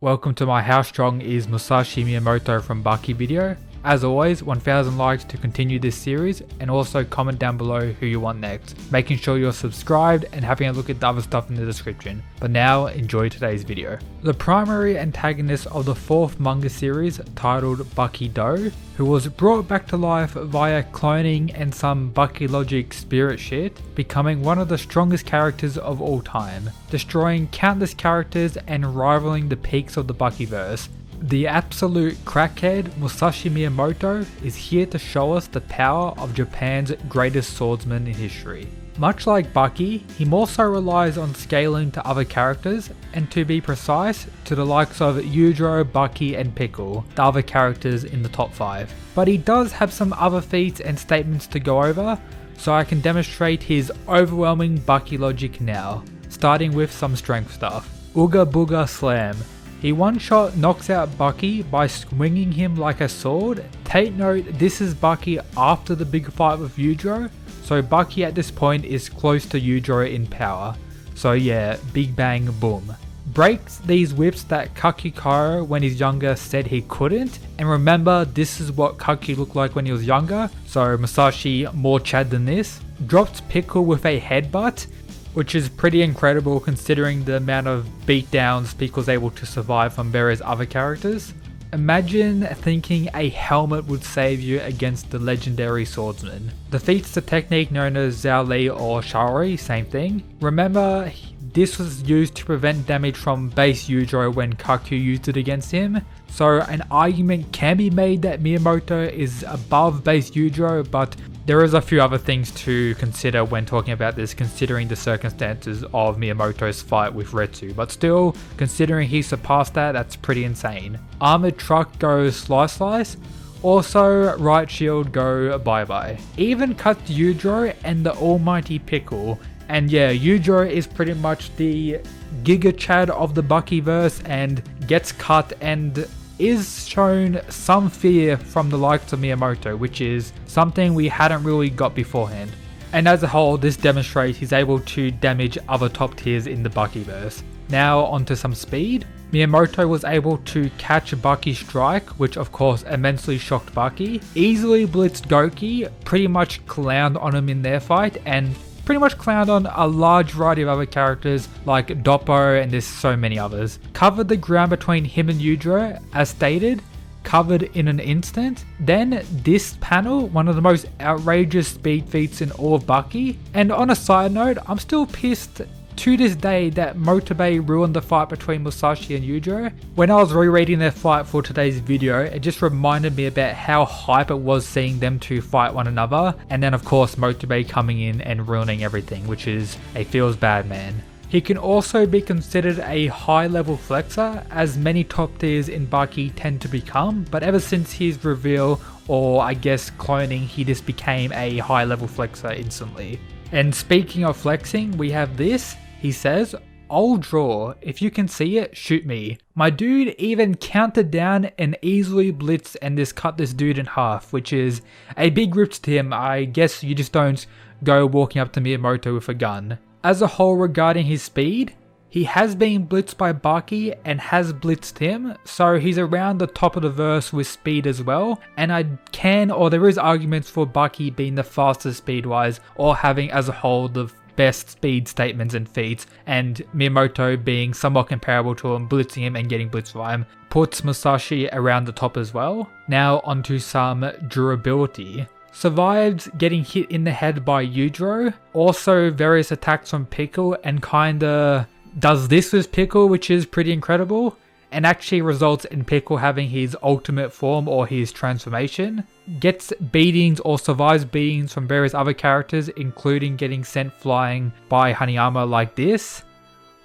Welcome to my How Strong is Musashi Miyamoto from Baki video. As always, 1000 likes to continue this series, and also comment down below who you want next, making sure you're subscribed and having a look at the other stuff in the description. But now, enjoy today's video. The primary antagonist of the 4th manga series, titled Baki Do, who was brought back to life via cloning and some Baki logic spirit shit, becoming one of the strongest characters of all time, destroying countless characters and rivaling the peaks of the Bakiverse. The absolute crackhead Musashi Miyamoto is here to show us the power of Japan's greatest swordsman in history. Much like Baki, he more so relies on scaling to other characters, and to be precise, to the likes of Yujiro, Baki and Pickle, the other characters in the top 5. But he does have some other feats and statements to go over, so I can demonstrate his overwhelming Baki logic now, starting with some strength stuff. Ooga Booga Slam. He one-shot knocks out Baki by swinging him like a sword. Take note, this is Baki after the big fight with Yujiro, so Baki at this point is close to Yujiro in power. So yeah, big bang boom. Breaks these whips that Kakikaro when he's younger said he couldn't, and remember this is what Kaki looked like when he was younger, so Musashi more Chad than this. Drops Pickle with a headbutt, which is pretty incredible considering the amount of beatdowns Pickle's able to survive from various other characters. Imagine thinking a helmet would save you against the legendary swordsman. Defeats the technique known as Zhao Li or Shari, same thing. Remember, this was used to prevent damage from base Yujiro when Kaku used it against him. So an argument can be made that Miyamoto is above base Yujiro, but there is a few other things to consider when talking about this, considering the circumstances of Miyamoto's fight with Retsu, but still, considering he surpassed that, that's pretty insane. Armored Truck goes Slice Slice, also Right Shield go Bye Bye. Even cuts Yujiro and the almighty Pickle, and yeah, Yujiro is pretty much the Giga Chad of the Bakiverse and gets cut and is shown some fear from the likes of Miyamoto, which is something we hadn't really got beforehand. And as a whole, this demonstrates he's able to damage other top tiers in the Bakiverse. Now onto some speed. Miyamoto was able to catch Baki's strike, which of course immensely shocked Baki, easily blitzed Goki, pretty much clowned on him in their fight, and pretty much clowned on a large variety of other characters like Doppo, and there's so many others. Covered the ground between him and Yujiro, as stated, covered in an instant. Then this panel, one of the most outrageous speed feats in all of Baki. And on a side note, I'm still pissed to this day that Motobe ruined the fight between Musashi and Yujiro. When I was rereading their fight for today's video, it just reminded me about how hype it was seeing them two fight one another, and then of course Motobe coming in and ruining everything, which is a feels bad man. He can also be considered a high level flexer, as many top tiers in Baki tend to become, but ever since his reveal, or I guess cloning, he just became a high level flexer instantly. And speaking of flexing, we have this. He says, "I'll draw. If you can see it, shoot me." My dude even counted down and easily blitzed and just cut this dude in half, which is a big rip to him. I guess you just don't go walking up to Miyamoto with a gun. As a whole, regarding his speed, he has been blitzed by Baki and has blitzed him, so he's around the top of the verse with speed as well, and there is arguments for Baki being the fastest speed-wise, or having as a whole the best speed statements and feats, and Miyamoto being somewhat comparable to him, blitzing him and getting blitzed by him, puts Musashi around the top as well. Now onto some durability. Survives getting hit in the head by Yujiro, also various attacks from Pickle, and kinda does this with Pickle, which is pretty incredible, and actually results in Pickle having his ultimate form or his transformation. Gets beatings or survives beatings from various other characters, including getting sent flying by Hanma like this.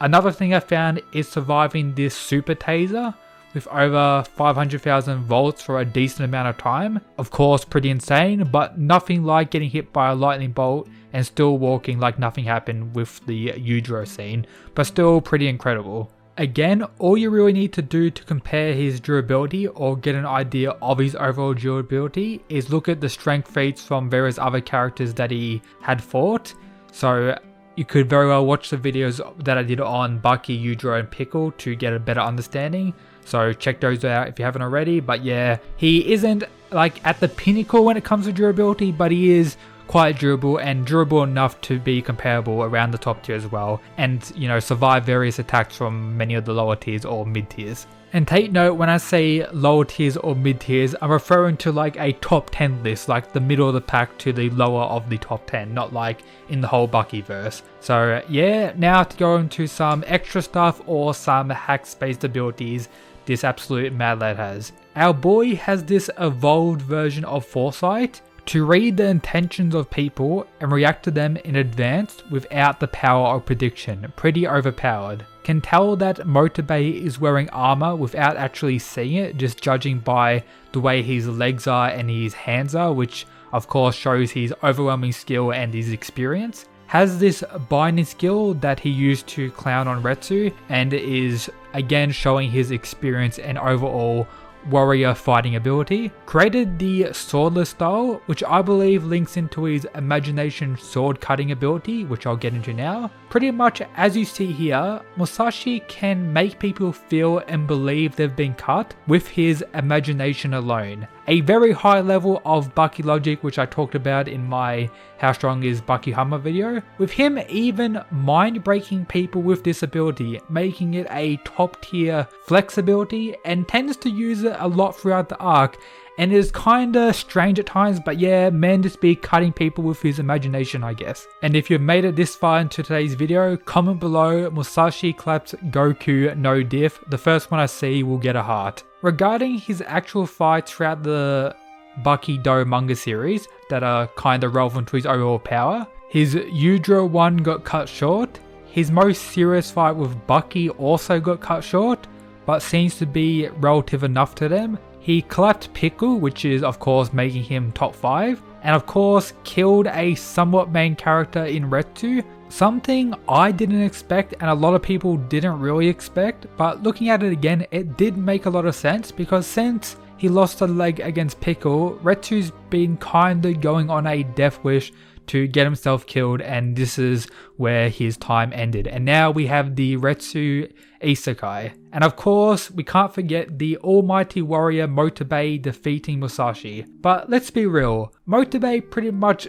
Another thing I found is surviving this super taser with over 500,000 volts for a decent amount of time. Of course, pretty insane, but nothing like getting hit by a lightning bolt and still walking like nothing happened with the Yujiro scene, but still pretty incredible. Again, all you really need to do to compare his durability or get an idea of his overall durability is look at the strength feats from various other characters that he had fought. So you could very well watch the videos that I did on Baki, Yujiro and Pickle to get a better understanding. So check those out if you haven't already. But yeah, he isn't like at the pinnacle when it comes to durability, but he is quite durable and durable enough to be comparable around the top tier as well, and you know, survive various attacks from many of the lower tiers or mid tiers. And take note, when I say lower tiers or mid tiers, I'm referring to like a top 10 list, like the middle of the pack to the lower of the top 10, not like in the whole Bucky-verse. So yeah, now to go into some extra stuff or some hack-based abilities this absolute mad lad has. Our boy has this evolved version of Foresight to read the intentions of people and react to them in advance without the power of prediction. Pretty overpowered. Can tell that Motobe is wearing armor without actually seeing it, just judging by the way his legs are and his hands are, which of course shows his overwhelming skill and his experience. Has this binding skill that he used to clown on Retsu, and is again showing his experience and overall warrior fighting ability. Created the swordless style, which I believe links into his imagination sword cutting ability, which I'll get into now. Pretty much as you see here, Musashi can make people feel and believe they've been cut with his imagination alone. A very high level of Baki logic, which I talked about in my How Strong is Baki Hanma video, with him even mind breaking people with this ability, making it a top tier flexibility, and tends to use it a lot throughout the arc. And it is kinda strange at times, but yeah, man just be cutting people with his imagination, I guess. And if you've made it this far into today's video, comment below Musashi claps Goku no diff. The first one I see will get a heart. Regarding his actual fights throughout the Baki Do manga series that are kinda relevant to his overall power, his Yujiro one got cut short. His most serious fight with Baki also got cut short, but seems to be relative enough to them. He clapped Pickle, which is of course making him top 5, and of course killed a somewhat main character in Retsu, something I didn't expect and a lot of people didn't really expect, but looking at it again, it did make a lot of sense, because since he lost a leg against Pickle, Retsu's been kinda going on a death wish to get himself killed, and this is where his time ended. And now we have the Retsu Isekai. And of course, we can't forget the almighty warrior Motobe defeating Musashi. But let's be real, Motobe pretty much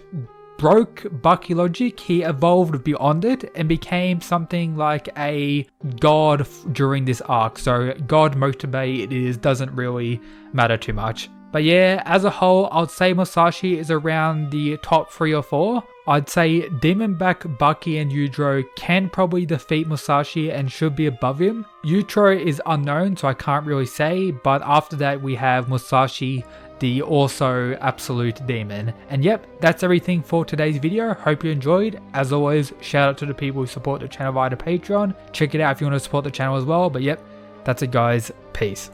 broke Baki logic. He evolved beyond it and became something like a god during this arc. So God Motobe it is, doesn't really matter too much. But yeah, as a whole, I'd say Musashi is around the top 3 or 4. I'd say Demon Back, Baki and Yujiro can probably defeat Musashi and should be above him. Yujiro is unknown, so I can't really say, but after that we have Musashi, the also absolute demon. And yep, that's everything for today's video. Hope you enjoyed. As always, shout out to the people who support the channel via the Patreon. Check it out if you want to support the channel as well. But yep, that's it guys. Peace.